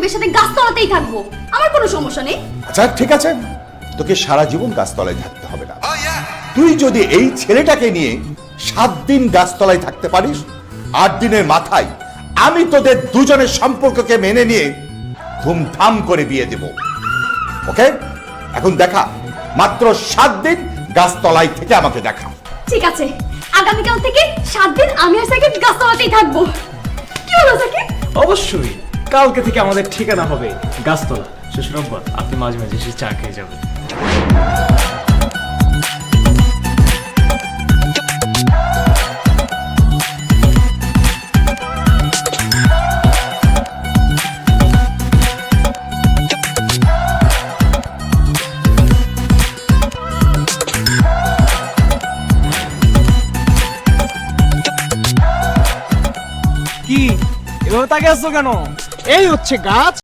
সাথে সাথে গাছতলাতেই থাকবো, আমার কোনো সমস্যা নেই। আচ্ছা ঠিক আছে, তোকে সারা জীবন গাছতলায় থাকতে হবে না। তুই যদি এই ছেলেটাকে নিয়ে 7 দিন গাছতলায় থাকতে পারিস, 8 দিনের মাথায় আমি তোদের দুজনের সম্পর্ককে মেনে নিয়ে ধুমধাম করে বিয়ে দেব। ওকে, এখন দেখা, মাত্র 7 দিন গাছতলায় থেকে আমাকে দেখা। ঠিক আছে, আগামীকাল থেকে 7 দিন আমি আর সাকিব গাছতলাতেই থাকবো। কি হলো সাকিব? অবশ্যই, কালকে থেকে আমাদের ঠিকানা হবে গাছতলা। শ্বশুরাব্বা, আপনি মাঝে মাঝে এসে চা খেয়ে যাবেন। কি এভাবে তাকে আসছো কেন? এই হচ্ছে গাছ,